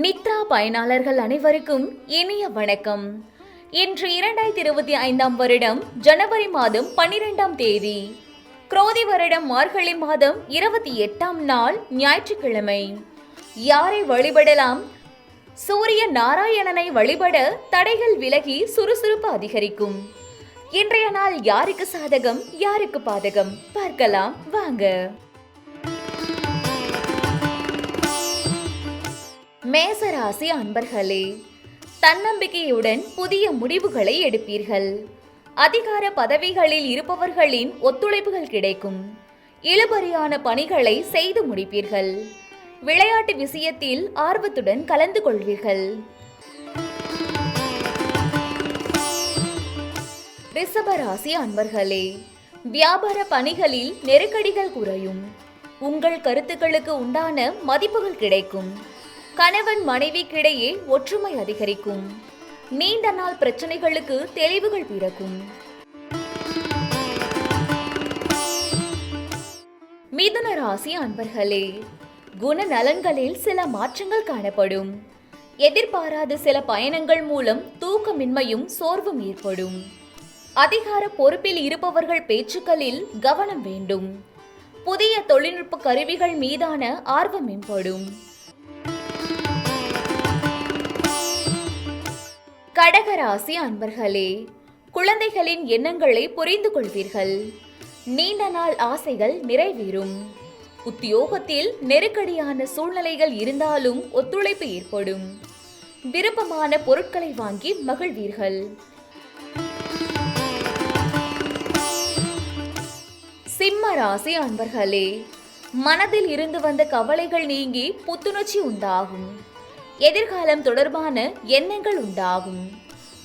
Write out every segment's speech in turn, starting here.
நித்ரா பயனாளர்கள் அனைவருக்கும் இனிய வணக்கம். இன்று 2025 வருடம் ஜனவரி மாதம் 12ஆம் தேதி, குரோதி வருடம் மார்கழி மாதம் 28ஆம் நாள் ஞாயிற்றுக்கிழமை. யாரை வழிபடலாம்? சூரிய நாராயணனை வழிபட தடைகள் விலகி சுறுசுறுப்பு அதிகரிக்கும். இன்றைய நாள் யாருக்கு சாதகம், யாருக்கு பாதகம் பார்க்கலாம் வாங்க. மேசராசி அன்பர்களே, தன்னம்பிக்கையுடன் புதிய முடிவுகளை எடுப்பீர்கள். அதிகார பதவிகளில் இருப்பவர்களின் ஒத்துழைப்புகள் கிடைக்கும். இழுபறியான பணிகளை செய்து முடிப்பீர்கள். விளையாட்டு விஷயத்தில் ஆர்வத்துடன் கலந்து கொள்வீர்கள். ரிஷபராசி அன்பர்களே, வியாபார பணிகளில் நெருக்கடிகள் குறையும். உங்கள் கருத்துக்களுக்கு உண்டான மதிப்புகள் கிடைக்கும். கணவன் மனைவிக்கிடையே ஒற்றுமை அதிகரிக்கும். நீண்ட நாள் பிரச்சனைகளுக்கு தெளிவுகள் பிறக்கும். மிதுன ராசி அன்பர்களே, குணநலன்களில் சில மாற்றங்கள் காணப்படும். எதிர்பாராத சில பயணங்கள் மூலம் தூக்கமின்மையும் சோர்வும் ஏற்படும். அதிகார பொறுப்பில் இருப்பவர்கள் பேச்சுக்களில் கவனம் வேண்டும். புதிய தொழில்நுட்ப கருவிகள் மீதான ஆர்வம் மேம்படும். கடகராசி அன்பர்களே, குழந்தைகளின் எண்ணங்களை புரிந்து கொள்வீர்கள். நீண்ட நாள் ஆசைகள் நிறைவேறும். உத்தியோகத்தில் நெருக்கடியான சூழ்நிலைகள் இருந்தாலும் ஒத்துழைப்பு ஏற்படும். விருப்பமான பொருட்களை வாங்கி மகிழ்வீர்கள். சிம்ம ராசி அன்பர்களே, மனதில் இருந்து வந்த கவலைகள் நீங்கி புத்துணர்ச்சி உண்டாகும். எதிர்காலம் தொடர்பான எண்ணங்கள் உண்டாகும்.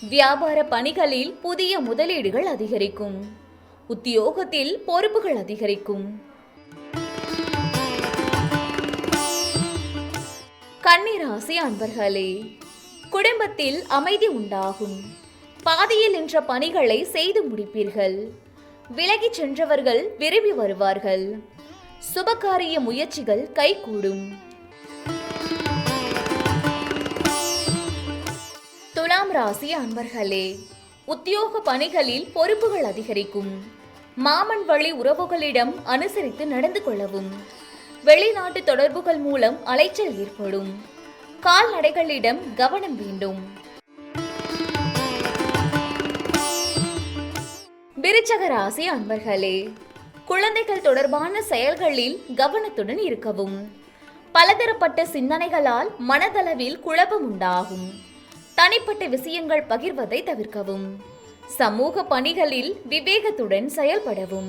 வியாபார பணிகளில் புதிய முதலீடுகள் அதிகரிக்கும். உத்தியோகத்தில் பொறுப்புகள் அதிகரிக்கும். கன்னிராசி அன்பர்களே, குடும்பத்தில் அமைதி உண்டாகும். பாதியில் நின்ற பணிகளை செய்து முடிப்பீர்கள். விலகி சென்றவர்கள் விரும்பி வருவார்கள். சுபகாரிய முயற்சிகள் கைகூடும். துலாம் ராசி அன்பர்களே, உத்தியோக பணிகளில் பொறுப்புகள் அதிகரிக்கும். மாமன் வழி உறவுகளிடம் அனுசரித்து நடந்து கொள்ளவும். வெளிநாட்டு தொடர்புகள் மூலம் அலைச்சல் ஏற்படும். கால்நடைகளிடம் கவனம் வேண்டும். விருச்சக ராசி அன்பர்களே, குழந்தைகள் தொடர்பான செயல்களில் கவனத்துடன் இருக்கவும். பலதரப்பட்ட சிந்தனைகளால் மனதளவில் குழப்பம் உண்டாகும். தனிப்பட்ட விஷயங்கள் பகிர்வதை தவிர்க்கவும். சமூக பணிகளில் விவேகத்துடன் செயல்படவும்.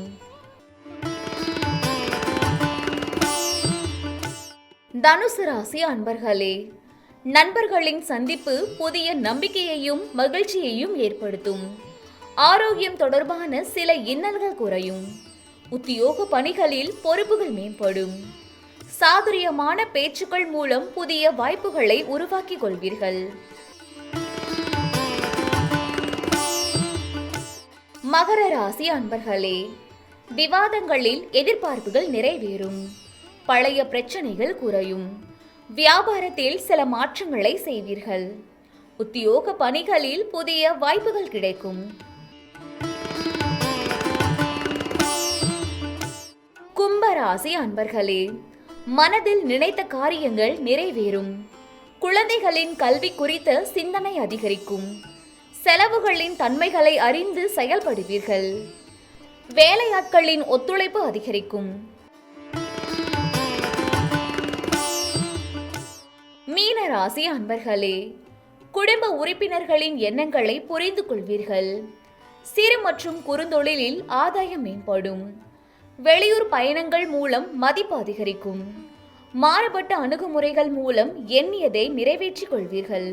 தனுசு ராசி அன்பர்களே, நண்பர்களின் சந்திப்பு புதிய நம்பிக்கையையும் மகிழ்ச்சியையும் ஏற்படுத்தும். ஆரோக்கியம் தொடர்பான சில இன்னல்கள் குறையும். உத்தியோக பணிகளில் பொறுப்புகள் மேம்படும். சாதுரியமான பேச்சுக்கள் மூலம் புதிய வாய்ப்புகளை உருவாக்கிக் கொள்வீர்கள். மகர ராசி அன்பர்களே, விவாதங்களில் எதிர்பார்ப்புகள் நிறைவேறும். பழைய பிரச்சனைகள் குறையும். வியாபாரத்தில் சில மாற்றங்களை செய்வீர்கள். உத்தியோக பணிகளில் புதிய வாய்ப்புகள் கிடைக்கும். கும்பராசி அன்பர்களே, மனதில் நினைத்த காரியங்கள் நிறைவேறும். குழந்தைகளின் கல்வி குறித்த சிந்தனை அதிகரிக்கும். செலவுகளின் தன்மைகளை அறிந்து செயல்படுவீர்கள். வேலையாட்களின் ஒத்துழைப்பு அதிகரிக்கும். மீன ராசி அன்பர்களே, குடும்ப உறுப்பினர்களின் எண்ணங்களை புரிந்து கொள்வீர்கள். சிறு மற்றும் குறுந்தொழிலில் ஆதாயம் மேம்படும். வெளியூர் பயணங்கள் மூலம் மதிப்பு அதிகரிக்கும். மாறுபட்ட அணுகுமுறைகள் மூலம் எண்ணியதை நிறைவேற்றிக் கொள்வீர்கள்.